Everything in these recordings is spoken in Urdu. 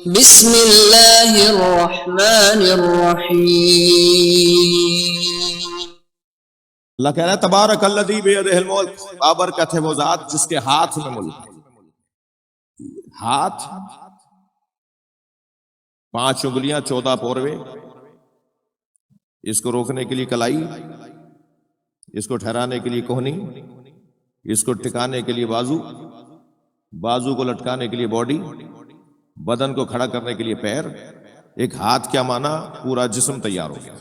بسم اللہ الرحمن الرحیم۔ اللہ کہہ رہا ہے تبارک الذی بیدہ الملک، بابرکت ہے وہ ذات جس کے ہاتھ میں ملک ہے۔ ہاتھ 5 انگلیاں 14 پوروے، اس کو روکنے کے لیے کلائی، اس کو ٹھہرانے کے لیے کوہنی، اس کو ٹکانے کے لیے بازو، بازو کو لٹکانے کے لیے باڈی، بدن کو کھڑا کرنے کے لیے پیر۔ ایک ہاتھ کیا مانا؟ پورا جسم تیار ہو گیا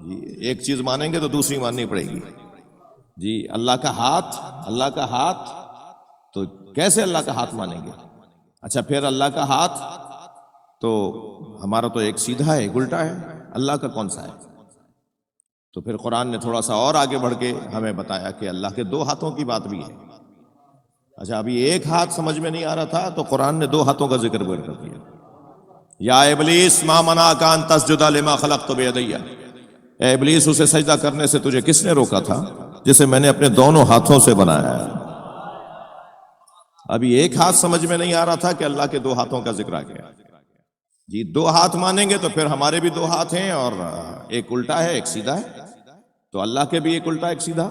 جی۔ ایک چیز مانیں گے تو دوسری ماننی پڑے گی جی۔ اللہ کا ہاتھ تو کیسے اللہ کا ہاتھ مانیں گے؟ اچھا پھر اللہ کا ہاتھ تو ہمارا تو ایک سیدھا ہے، ایک الٹا ہے، اللہ کا کون سا ہے؟ تو پھر قرآن نے تھوڑا سا اور آگے بڑھ کے ہمیں بتایا کہ اللہ کے 2 ہاتھوں کی بات بھی ہے۔ اچھا ابھی ایک ہاتھ سمجھ میں نہیں آ رہا تھا تو قرآن نے 2 ہاتھوں کا ذکر کر دیا۔ یا ابلیس ما منعک ان تسجد لما خلقت بیدی، اے ابلیس اسے سجدہ کرنے سے تجھے کس نے روکا تھا جسے میں نے اپنے دونوں ہاتھوں سے بنایا ہے۔ ابھی ایک ہاتھ سمجھ میں نہیں آ رہا تھا کہ اللہ کے 2 ہاتھوں کا ذکر آ گیا جی۔ 2 ہاتھ مانیں گے تو پھر ہمارے بھی 2 ہاتھ ہیں، اور ایک الٹا ہے ایک سیدھا ہے، تو اللہ کے بھی ایک الٹا ایک سیدھا۔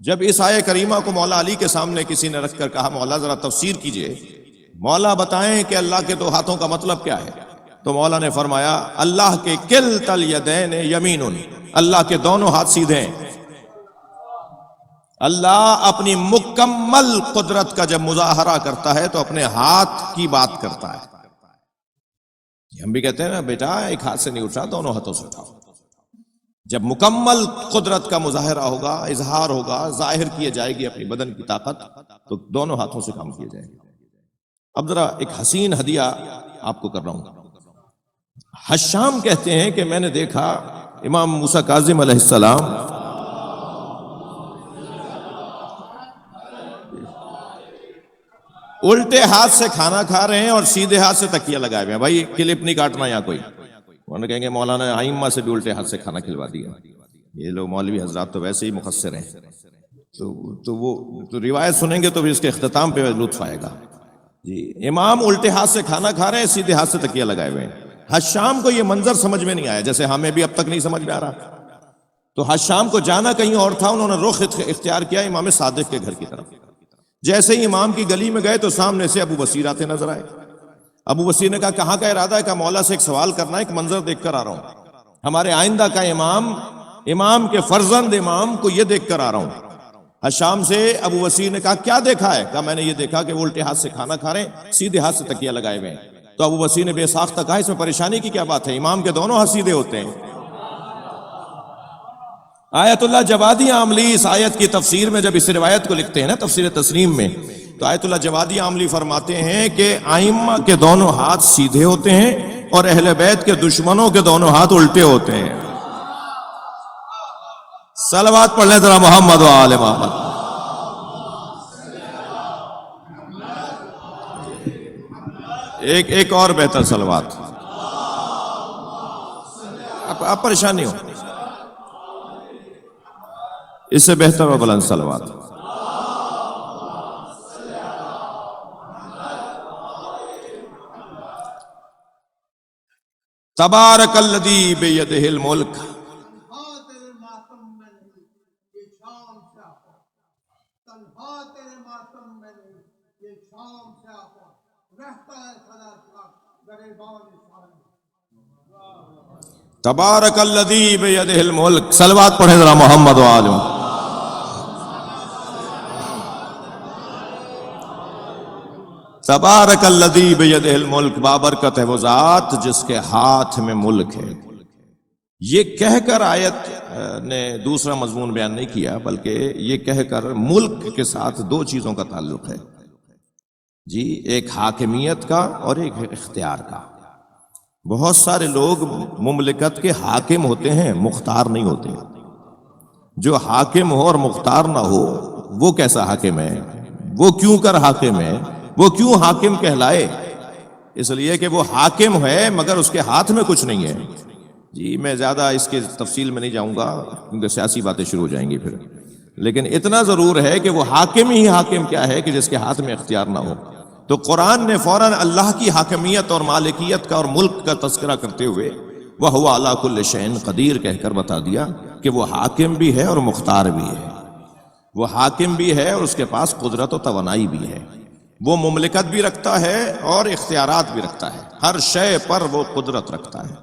جب اس آیہ کریمہ کو مولا علی کے سامنے کسی نے رکھ کر کہا مولا ذرا تفسیر کیجئے، مولا بتائیں کہ اللہ کے 2 ہاتھوں کا مطلب کیا ہے، تو مولا نے فرمایا اللہ کے کلتا الیدین یمین، اللہ کے دونوں ہاتھ سیدھے ہیں۔ اللہ اپنی مکمل قدرت کا جب مظاہرہ کرتا ہے تو اپنے ہاتھ کی بات کرتا ہے۔ ہم بھی کہتے ہیں نا بیٹا ایک ہاتھ سے نہیں اٹھا، دونوں ہاتھوں سے اٹھاؤ۔ جب مکمل قدرت کا مظاہرہ ہوگا، اظہار ہوگا، ظاہر کیے جائے گی اپنی بدن کی طاقت، تو دونوں ہاتھوں سے کام کیا جائے گا۔ اب ذرا ایک حسین ہدیہ آپ کو کر رہا ہوں۔ حشام کہتے ہیں کہ میں نے دیکھا امام موسیٰ کاظم علیہ السلام الٹے ہاتھ سے کھانا کھا رہے ہیں اور سیدھے ہاتھ سے تکیہ لگائے ہوئے ہیں۔ بھائی کلپ نہیں کاٹنا یہاں کوئی، انہوں نے کہیں گے مولانا ائمہ سے بھی الٹے ہاتھ سے کھانا کھلوا دیا۔ یہ لوگ مولوی حضرات تو ویسے ہی مقصر ہیں، تو وہ روایت سنیں گے تو بھی اس کے اختتام پہ لطف آئے گا جی۔ امام الٹے ہاتھ سے کھانا کھا رہے ہیں، سیدھے ہاتھ سے تکیہ لگائے ہوئے ہیں۔ حشام کو یہ منظر سمجھ میں نہیں آیا، جیسے ہمیں بھی اب تک نہیں سمجھ میں آ رہا۔ تو حشام کو جانا کہیں اور تھا، انہوں نے رخ اختیار کیا امام صادق کے گھر کی طرف۔ جیسے ہی امام کی گلی میں گئے تو سامنے سے ابو بصیر آتے نظر آئے۔ ابو بصیر نے کہا کہاں کا ارادہ ہے؟ کہا مولا سے ایک سوال کرنا ہے، ایک منظر دیکھ کر آ رہا ہوں، ہمارے آئندہ کا امام کے فرزند امام کو یہ دیکھ کر آ رہا ہوں۔ حشام سے ابو بصیر نے کہا کیا دیکھا ہے؟ کہا میں نے یہ دیکھا کہ وہ الٹے ہاتھ سے کھانا کھا رہے ہیں، سیدھے ہاتھ سے تکیہ لگائے ہوئے ہیں۔ تو ابو بصیر نے بے ساختہ کہا اس میں پریشانی کی کیا بات ہے، امام کے دونوں ہاتھ سیدھے ہوتے ہیں۔ آیت اللہ جوادی عاملی اس آیت کی تفسیر میں جب اس روایت کو لکھتے ہیں نا تفسیر تسنیم میں، تو آیت اللہ جوادی عاملی فرماتے ہیں کہ ائمہ کے دونوں ہاتھ سیدھے ہوتے ہیں اور اہل بیت کے دشمنوں کے دونوں ہاتھ الٹے ہوتے ہیں۔ صلوات پڑھ لیں ذرا محمد و آل محمد۔ ایک اور بہتر صلوات، اب پریشانی ہو اس سے بہتر و بلند صلوات۔ تبارک الذی بیدہ الملک، تبارک الذی بیدہ الملک۔ صلوات پڑھیں ذرا محمد و آل محمد۔ تبارک الذی بیدہ الملک، بابرکت ہے وہ ذات جس کے ہاتھ میں ملک ہے۔ یہ کہہ کر آیت نے دوسرا مضمون بیان نہیں کیا، بلکہ یہ کہہ کر ملک کے ساتھ 2 چیزوں کا تعلق ہے جی، ایک حاکمیت کا اور ایک اختیار کا۔ بہت سارے لوگ مملکت کے حاکم ہوتے ہیں، مختار نہیں ہوتے۔ جو حاکم ہو اور مختار نہ ہو وہ کیسا حاکم ہے؟ وہ کیوں کر حاکم ہے؟ وہ کیوں حاکم کہلائے؟ اس لیے کہ وہ حاکم ہے مگر اس کے ہاتھ میں کچھ نہیں ہے جی۔ میں زیادہ اس کے تفصیل میں نہیں جاؤں گا کیونکہ سیاسی باتیں شروع ہو جائیں گی پھر، لیکن اتنا ضرور ہے کہ وہ حاکم ہی حاکم کیا ہے کہ جس کے ہاتھ میں اختیار نہ ہو۔ تو قرآن نے فوراً اللہ کی حاکمیت اور مالکیت کا اور ملک کا تذکرہ کرتے ہوئے وَهُوَ عَلَىٰ كُلِّ شَيْءٍ قدیر کہہ کر بتا دیا کہ وہ حاکم بھی ہے اور مختار بھی ہے. وہ حاکم بھی ہے اور اس کے پاس قدرت و توانائی بھی ہے. وہ مملکت بھی رکھتا ہے اور اختیارات بھی رکھتا ہے. ہر شے پر وہ قدرت رکھتا ہے.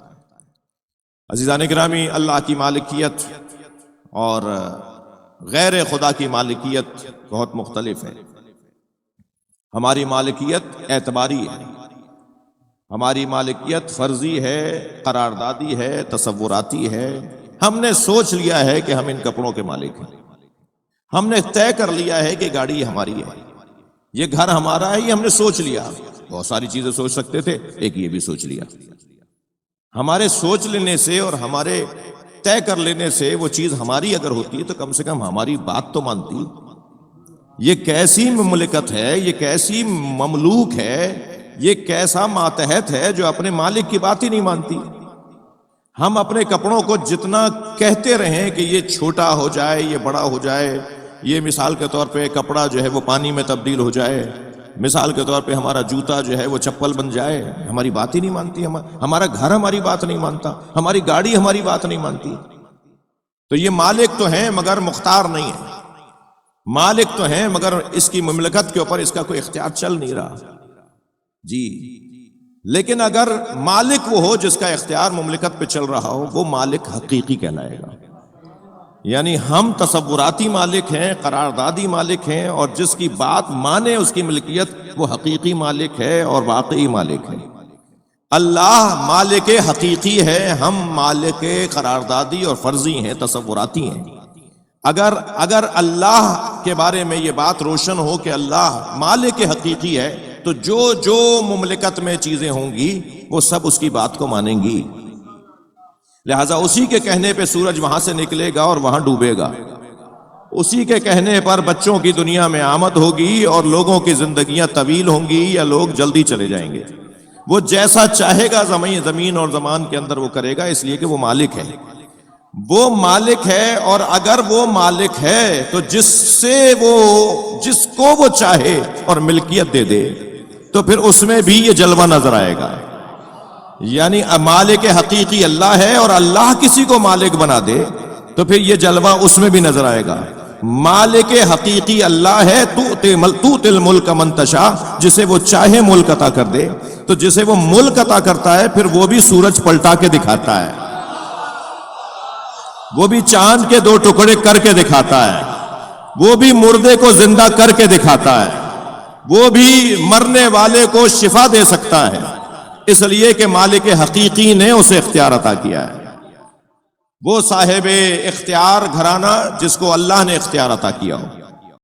عزیزان گرامی، اللہ کی مالکیت اور غیر خدا کی مالکیت بہت مختلف ہے. ہماری مالکیت اعتباری ہے، ہماری مالکیت فرضی ہے، قراردادی ہے، تصوراتی ہے. ہم نے سوچ لیا ہے کہ ہم ان کپڑوں کے مالک ہیں، ہم نے طے کر لیا ہے کہ گاڑی ہماری ہے، یہ گھر ہمارا ہے، یہ ہم نے سوچ لیا. بہت ساری چیزیں سوچ سکتے تھے، ایک یہ بھی سوچ لیا. ہمارے سوچ لینے سے اور ہمارے طے کر لینے سے وہ چیز ہماری اگر ہوتی ہے تو کم سے کم ہماری بات تو مانتی. یہ کیسی مملکت ہے، یہ کیسی مملوک ہے، یہ کیسا ماتحت ہے جو اپنے مالک کی بات ہی نہیں مانتی. ہم اپنے کپڑوں کو جتنا کہتے رہیں کہ یہ چھوٹا ہو جائے، یہ بڑا ہو جائے، یہ مثال کے طور پہ کپڑا جو ہے وہ پانی میں تبدیل ہو جائے، مثال کے طور پہ ہمارا جوتا جو ہے وہ چپل بن جائے، ہماری بات ہی نہیں مانتی. ہمارا گھر ہماری بات نہیں مانتا، ہماری گاڑی ہماری بات نہیں مانتی. تو یہ مالک تو ہیں مگر مختار نہیں ہے. مالک تو ہیں مگر اس کی مملکت کے اوپر اس کا کوئی اختیار چل نہیں رہا. جی، لیکن اگر مالک وہ ہو جس کا اختیار مملکت پہ چل رہا ہو، وہ مالک حقیقی کہلائے گا. یعنی ہم تصوراتی مالک ہیں، قراردادی مالک ہیں، اور جس کی بات مانے اس کی ملکیت، وہ حقیقی مالک ہے اور واقعی مالک ہے. اللہ مالک حقیقی ہے، ہم مالک قراردادی اور فرضی ہیں، تصوراتی ہیں. اگر اللہ کے بارے میں یہ بات روشن ہو کہ اللہ مالک حقیقی ہے، تو جو مملکت میں چیزیں ہوں گی وہ سب اس کی بات کو مانیں گی. لہذا اسی کے کہنے پہ سورج وہاں سے نکلے گا اور وہاں ڈوبے گا، اسی کے کہنے پر بچوں کی دنیا میں آمد ہوگی اور لوگوں کی زندگیاں طویل ہوں گی یا لوگ جلدی چلے جائیں گے. وہ جیسا چاہے گا زمین اور زمان کے اندر وہ کرے گا، اس لیے کہ وہ مالک ہے. وہ مالک ہے، اور اگر وہ مالک ہے تو جس کو وہ چاہے اور ملکیت دے دے تو پھر اس میں بھی یہ جلوہ نظر آئے گا. یعنی مالک حقیقی اللہ ہے اور اللہ کسی کو مالک بنا دے تو پھر یہ جلوہ اس میں بھی نظر آئے گا. مالک حقیقی اللہ ہے، تؤتی الملک من تشاء، جسے وہ چاہے ملک عطا کر دے. تو جسے وہ ملک عطا کرتا ہے پھر وہ بھی سورج پلٹا کے دکھاتا ہے، وہ بھی چاند کے 2 ٹکڑے کر کے دکھاتا ہے، وہ بھی مردے کو زندہ کر کے دکھاتا ہے، وہ بھی مرنے والے کو شفا دے سکتا ہے. اس لیے کہ مالک حقیقی نے اسے اختیار عطا کیا ہے. وہ صاحب اختیار گھرانہ جس کو اللہ نے اختیار عطا کیا ہو.